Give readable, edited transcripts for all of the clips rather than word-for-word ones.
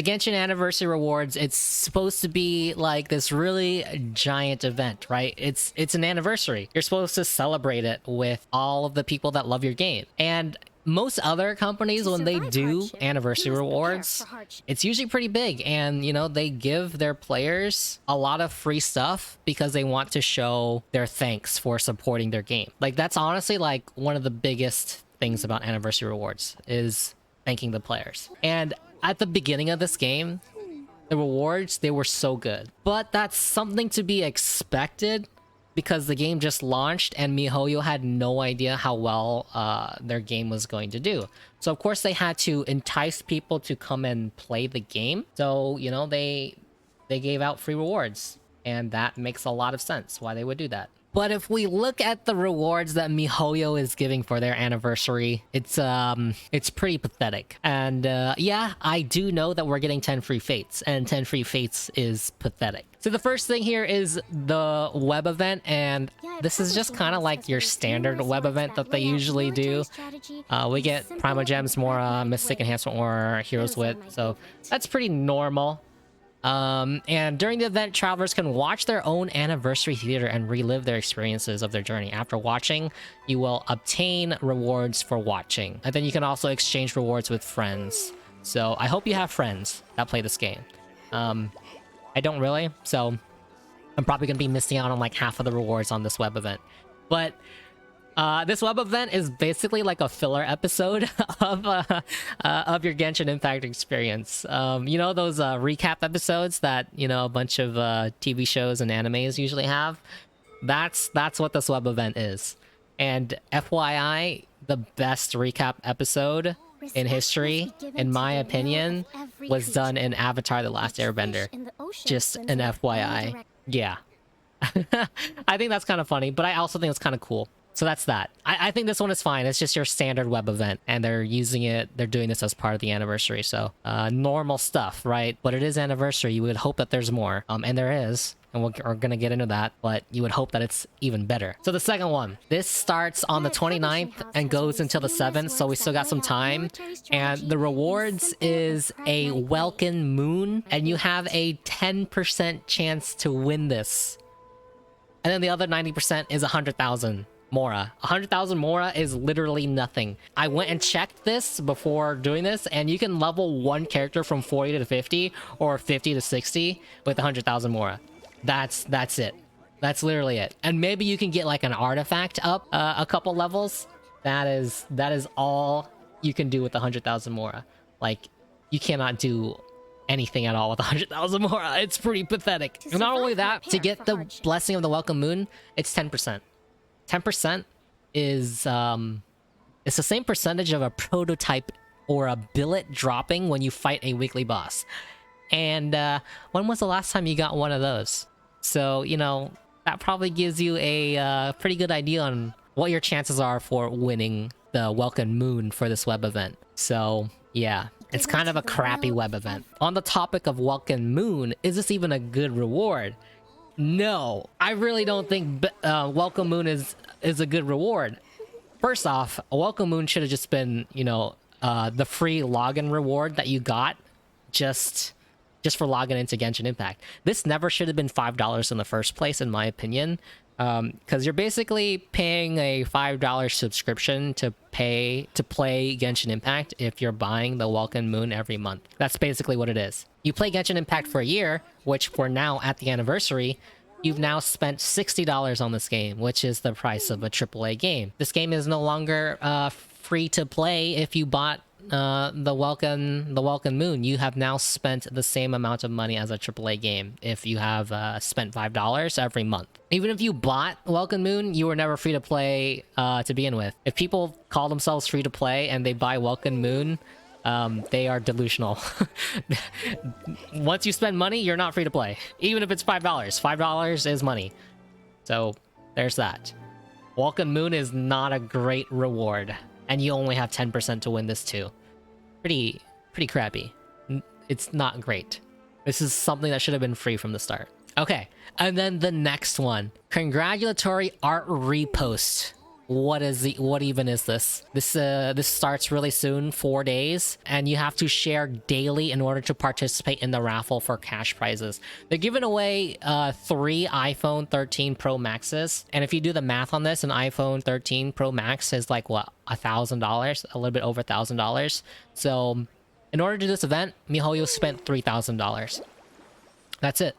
The Genshin Anniversary Rewards, it's supposed to be like this really giant event, right? It's an anniversary. You're supposed to celebrate it with all of the people that love your game. And most other companies, when they do anniversary rewards, it's usually pretty big, and you know, they give their players a lot of free stuff because they want to show their thanks for supporting their game. Like, that's honestly like one of the biggest things about anniversary rewards, is thanking the players. And at the beginning of this game, the rewards, they were so good, but that's something to be expected because the game just launched and Mihoyo had no idea how well their game was going to do. So of course they had to entice people to come and play the game. So, you know, they gave out free rewards, and that makes a lot of sense why they would do that. But if we look at the rewards that Mihoyo is giving for their anniversary, it's pretty pathetic. And yeah, I do know that we're getting 10 free fates, and 10 free fates is pathetic. So the first thing here is the web event, and this is just kind of like your standard web event that they usually do. We get primogems, more mystic enhancement, or heroes wit, so that's pretty normal. And during the event, travelers can watch their own anniversary theater and relive their experiences of their journey. After watching, you will obtain rewards for watching, and then you can also exchange rewards with friends. So I hope you have friends that play this game. I don't really, so I'm probably gonna be missing out on like half of the rewards on this web event. But this web event is basically like a filler episode of your Genshin Impact experience. You know, those recap episodes that, you know, a bunch of TV shows and animes usually have? That's what this web event is. And FYI, the best recap episode in history, in my opinion, was done in Avatar: The Last Airbender. Just an FYI. Yeah. I think that's kind of funny, but I also think it's kind of cool. So that's that. I think this one is fine. It's just your standard web event, and they're using it. They're doing this as part of the anniversary. So normal stuff, right? But it is anniversary. You would hope that there's more. And there is. And we're going to get into that. But you would hope that it's even better. So the second one. This starts on the 29th and goes until the 7th. So we still got some time. And the rewards is a Welkin Moon. And you have a 10% chance to win this. And then the other 90% is 100,000. Mora. 100,000 Mora is literally nothing. I went and checked this before doing this, and you can level one character from 40 to 50 or 50 to 60 with 100,000 Mora. That's it. That's literally it. And maybe you can get like an artifact up a couple levels. That is all you can do with 100,000 Mora. Like, you cannot do anything at all with 100,000 Mora. It's pretty pathetic. And not only that, to get the Blessing of the Welcome Moon, it's 10%. 10% is it's the same percentage of a prototype or a billet dropping when you fight a weekly boss. And when was the last time you got one of those? So, you know, that probably gives you a pretty good idea on what your chances are for winning the Welcome Moon for this web event. So yeah, it's kind of a crappy web event. On the topic of Welcome Moon, is this even a good reward? No, I really don't think Welcome Moon is a good reward. First off, a Welcome Moon should have just been, you know, the free login reward that you got just for logging into Genshin Impact. This never should have been $5 in the first place, in my opinion, because you're basically paying a $5 subscription to play Genshin Impact if you're buying the Welcome Moon every month. That's basically what it is. You play Genshin Impact for a year, which we're now at the anniversary. You've now spent $60 on this game, which is the price of a AAA game. This game is no longer free to play if you bought the Welcome Moon. You have now spent the same amount of money as a AAA game if you have spent $5 every month. Even if you bought Welcome Moon, you were never free to play to begin with. If people call themselves free to play and they buy Welcome Moon, they are delusional. Once you spend money, you're not free to play. Even if it's $5. $5 is money. So there's that. Welcome Moon is not a great reward. And you only have 10% to win this too. Pretty crappy. It's not great. This is something that should have been free from the start. Okay, and then the next one. Congratulatory art repost what even is this? This starts really soon, 4 days, and you have to share daily in order to participate in the raffle for cash prizes. They're giving away 3 iPhone 13 Pro Maxes, and if you do the math on this, an iPhone 13 Pro Max is like what, $1,000, a little bit over $1,000. So in order to do this event, Mihoyo spent $3,000. That's it.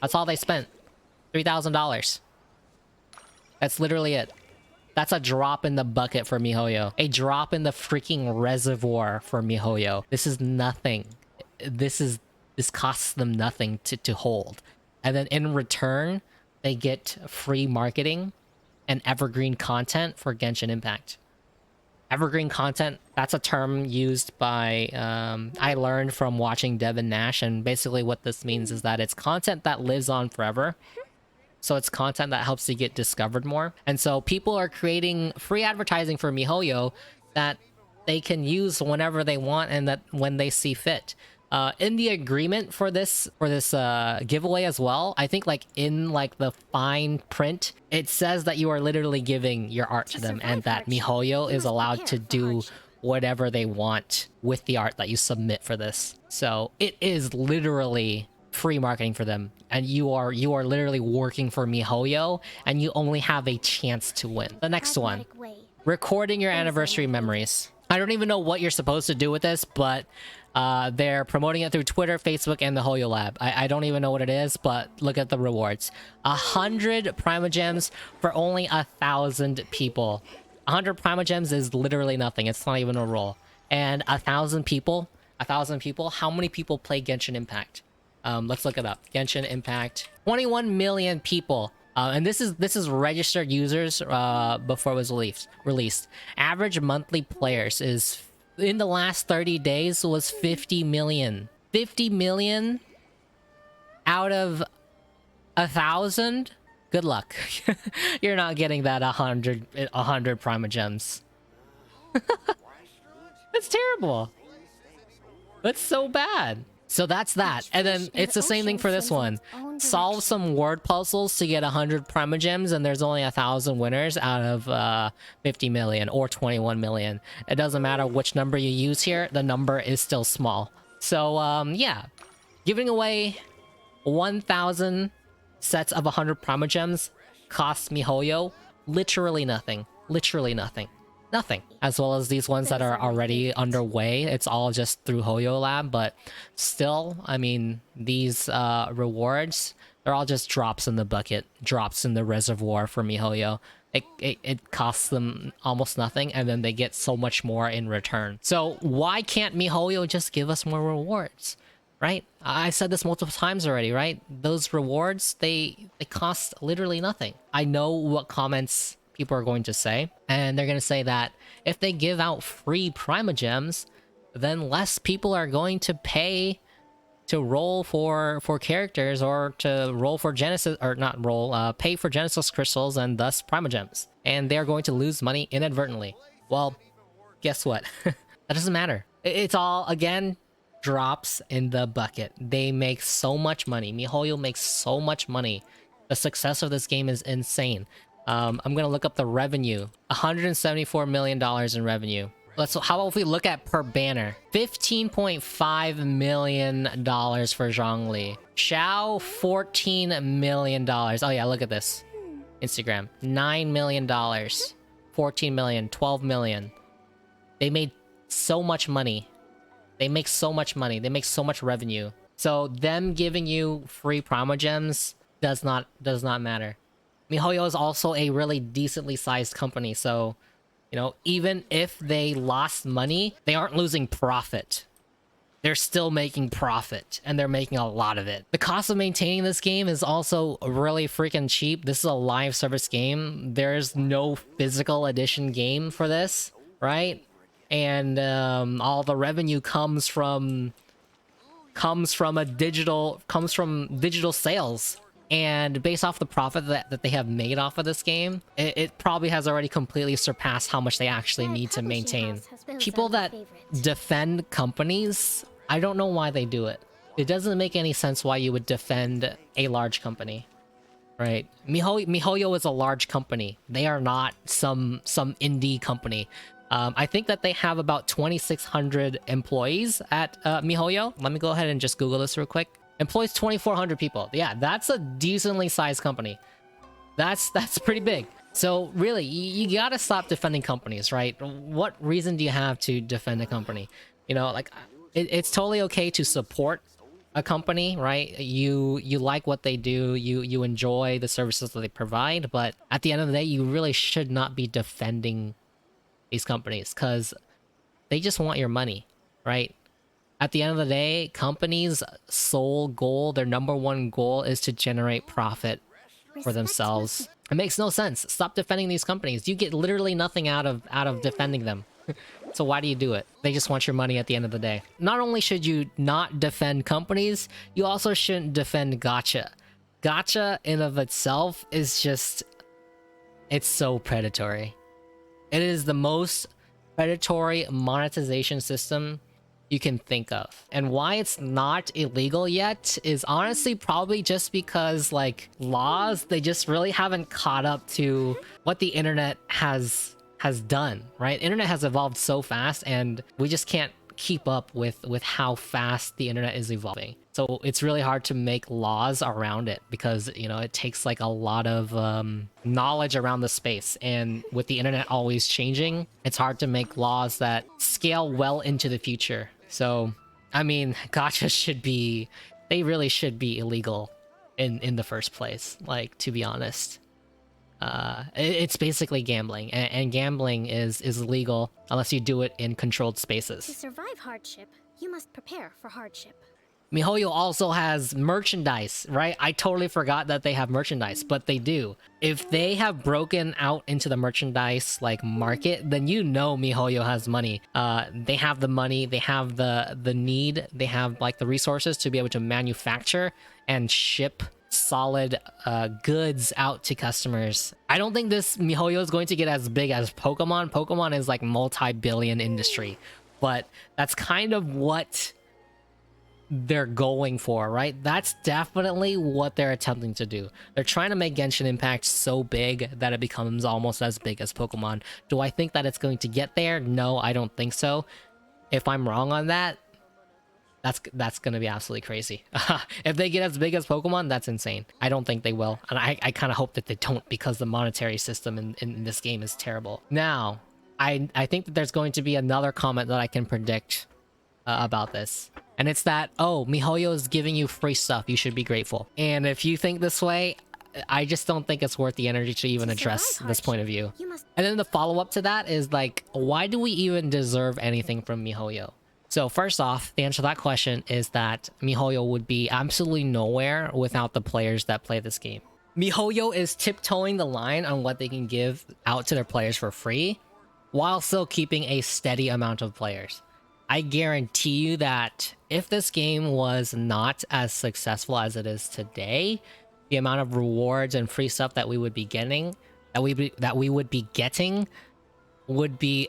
That's all they spent. $3,000. That's literally it. That's a drop in the bucket for Mihoyo. A drop in the freaking reservoir for Mihoyo. This is nothing. This costs them nothing to hold. And then in return, they get free marketing and evergreen content for Genshin Impact. Evergreen content, that's a term used by, I learned from watching Devin Nash, and basically what this means is that it's content that lives on forever. So it's content that helps you get discovered more. And so people are creating free advertising for Mihoyo that they can use whenever they want and that when they see fit. In the agreement for this giveaway as well, I think like in like the fine print, it says that you are literally giving your art to them and that Mihoyo is allowed to do whatever they want with the art that you submit for this. So it is literally free marketing for them, and you are literally working for Mihoyo, and you only have a chance to win. The next one, recording your anniversary memories. I don't even know what you're supposed to do with this, but they're promoting it through Twitter, Facebook, and the Hoyo Lab. I don't even know what it is, but look at the rewards. 100 primogems for only 1,000 people. 100 primogems is literally nothing. It's not even a roll. And 1,000 people, how many people play Genshin Impact? Let's look it up. Genshin Impact, 21 million people. And this is registered users before it was released. Average monthly players is, in the last 30 days, was 50 million. 50 million out of 1,000? Good luck. You're not getting that 100 primogems. That's terrible. That's so bad. So that's that. And then it's the same thing for this one. Solve some word puzzles to get 100 primogems, and there's only 1,000 winners out of 50 million or 21 million. It doesn't matter which number you use here, the number is still small. So yeah, giving away 1,000 sets of 100 primogems costs Mihoyo literally nothing. Literally nothing. Nothing. As well as these ones that are already underway. It's all just through Hoyo Lab, but still, I mean, these rewards, they're all just drops in the bucket, drops in the reservoir for Mihoyo. It costs them almost nothing, and then they get so much more in return. So why can't Mihoyo just give us more rewards? Right? I said this multiple times already, right? Those rewards, they cost literally nothing. I know what comments people are going to say, and they're going to say that if they give out free primogems, then less people are going to pay to roll for characters, or to roll for Genesis, or not roll, pay for Genesis crystals and thus primogems, and they're going to lose money inadvertently. Well, guess what? That doesn't matter. It's all, again, drops in the bucket. They make so much money. Mihoyo makes so much money. The success of this game is insane. I'm gonna look up the revenue. $174 million in revenue. How about if we look at per banner? $15.5 million for Zhongli. Xiao, $14 million. Oh yeah, look at this. Instagram, $9 million. 14 million, 12 million. They made so much money. They make so much money. They make so much revenue. So them giving you free primogems does not matter. Mihoyo is also a really decently sized company, so, you know, even if they lost money, they aren't losing profit. They're still making profit, and they're making a lot of it. The cost of maintaining this game is also really freaking cheap. This is a live service game. There's no physical edition game for this, right? And all the revenue comes from digital sales. And based off the profit that they have made off of this game, it probably has already completely surpassed how much they actually need to maintain. People that defend companies, I don't know why they do it. It doesn't make any sense why you would defend a large company. right? Mihoyo is a large company. They are not some indie company. I think that they have about 2,600 employees at Mihoyo. Let me go ahead and just Google this real quick. Employs 2,400 people. Yeah, that's a decently sized company. That's pretty big. So really, you gotta stop defending companies, right? What reason do you have to defend a company? You know, like it's totally okay to support a company, right? You like what they do, you enjoy the services that they provide, but at the end of the day, you really should not be defending these companies because they just want your money, right? At the end of the day, companies' sole goal, their number one goal is to generate profit for themselves. It makes no sense. Stop defending these companies. You get literally nothing out of defending them. So why do you do it? They just want your money at the end of the day. Not only should you not defend companies, you also shouldn't defend gacha. Gacha in of itself is just, it's so predatory. It is the most predatory monetization system you can think of. And why it's not illegal yet is honestly probably just because like laws, they just really haven't caught up to what the internet has done, right? Internet has evolved so fast and we just can't keep up with how fast the internet is evolving. So it's really hard to make laws around it because, you know, it takes like a lot of knowledge around the space. And with the internet always changing, it's hard to make laws that scale well into the future. So, I mean, gotcha should be, they really should be illegal in the first place, like, to be honest. It's basically gambling, and gambling is illegal unless you do it in controlled To spaces. survive hardship, you must prepare for hardship. Mihoyo also has merchandise, right? I totally forgot that they have merchandise, but they do. If they have broken out into the merchandise like market, then you know Mihoyo has money. They have the money, they have the need, they have like the resources to be able to manufacture and ship solid goods out to customers. I don't think this Mihoyo is going to get as big as Pokemon. Pokemon is like multi-billion industry, but that's kind of what they're going for, right? That's definitely what they're attempting to do. They're trying to make Genshin Impact so big that it becomes almost as big as Pokemon. Do I think that it's going to get there? No, I don't think so. If I'm wrong on that, that's gonna be absolutely crazy. If they get as big as Pokemon, that's insane. I don't think they will, and I kind of hope that they don't because the monetary system in this game is terrible. Now, I think that there's going to be another comment that I can predict about this. And it's that, oh, Mihoyo is giving you free stuff. You should be grateful. And if you think this way, I just don't think it's worth the energy to even address this point of view. And then the follow-up to that is like, why do we even deserve anything from Mihoyo? So first off, the answer to that question is that Mihoyo would be absolutely nowhere without the players that play this game. Mihoyo is tiptoeing the line on what they can give out to their players for free, while still keeping a steady amount of players. I guarantee you that if this game was not as successful as it is today, the amount of rewards and free stuff that we would be getting, would be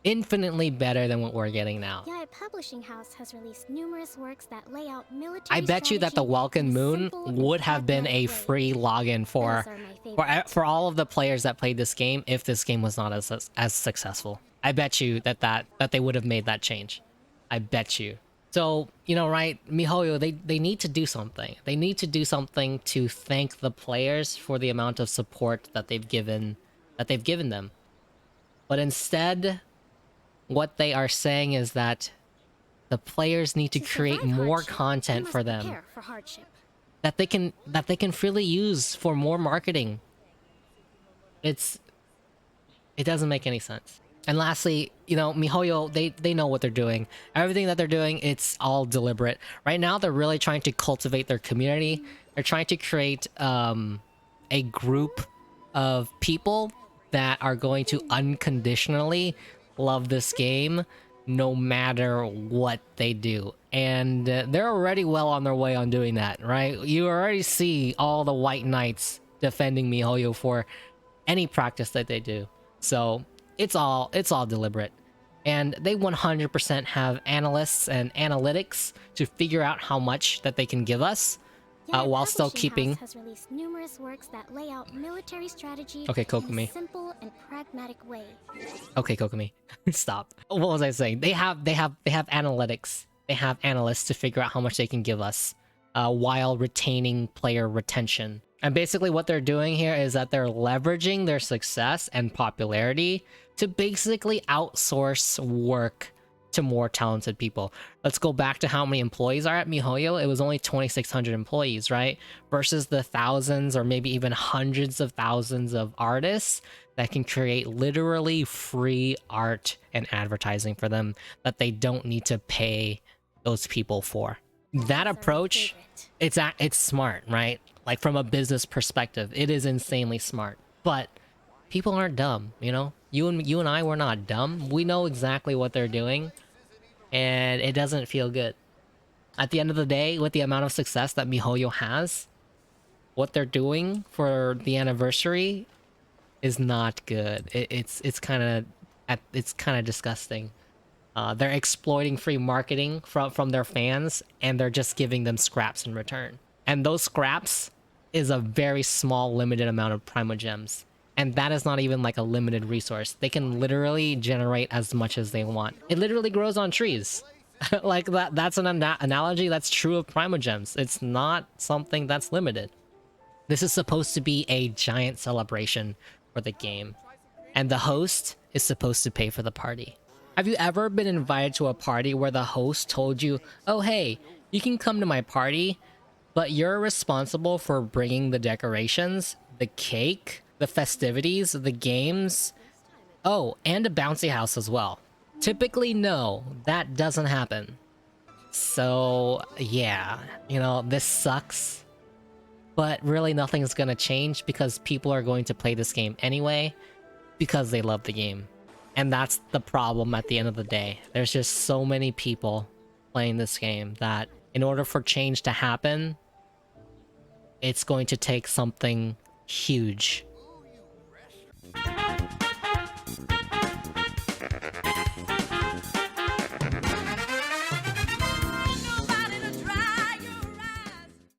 infinitely better than what we're getting now. Yaya Publishing House has released numerous works that lay out military I bet you that the strategy Welkin in a Moon simple and would have been a pragmatic way. free login for Those are my favorites. for all of the players that played this game if this game was not as successful. I bet you that they would have made that change. I bet you. So, you know, right, Mihoyo, they need to do something. They need to do something to thank the players for the amount of support that they've given them. But instead, what they are saying is that the players need to create survive more hardship, content you must for them prepare for hardship. that they can freely use for more marketing. It doesn't make any sense. And lastly, you know, Mihoyo, they know what they're doing. Everything that they're doing, it's all deliberate. Right now, they're really trying to cultivate their community. They're trying to create a group of people that are going to unconditionally love this game no matter what they do. And they're already well on their way on doing that, right? You already see all the White Knights defending Mihoyo for any practice that they do. So it's all deliberate. And they 100% have analysts and analytics to figure out how much that they can give us while still publishing keeping... house has released numerous works that lay out military strategy Okay, in a Kokomi. simple and pragmatic way. Okay, Kokomi. Stop. What was I saying? They have analytics. They have analysts to figure out how much they can give us while retaining player retention. And basically what they're doing here is that they're leveraging their success and popularity to basically outsource work to more talented people. Let's go back to how many employees are at Mihoyo. It was only 2,600 employees, right? Versus the thousands or maybe even hundreds of thousands of artists that can create literally free art and advertising for them that they don't need to pay those people for. That approach, it's smart, right? Like from a business perspective, it is insanely smart. But people aren't dumb, you know? You and I, we're not dumb. We know exactly what they're doing, and it doesn't feel good. At the end of the day, with the amount of success that Mihoyo has, what they're doing for the anniversary is not good. It's kind of disgusting. They're exploiting free marketing from their fans, and they're just giving them scraps in return. And those scraps is a very small, limited amount of primogems. And that is not even like a limited resource. They can literally generate as much as they want. It literally grows on trees. Like that's an analogy that's true of primogems. It's not something that's limited. This is supposed to be a giant celebration for the game. And the host is supposed to pay for the party. Have you ever been invited to a party where the host told you, oh hey, you can come to my party, but you're responsible for bringing the decorations, the cake, the festivities, the games, oh, and a bouncy house as well? Typically, no, that doesn't happen. So, yeah, you know, this sucks. But really nothing's gonna change because people are going to play this game anyway because they love the game. And that's the problem at the end of the day. There's just so many people playing this game that in order for change to happen, it's going to take something huge.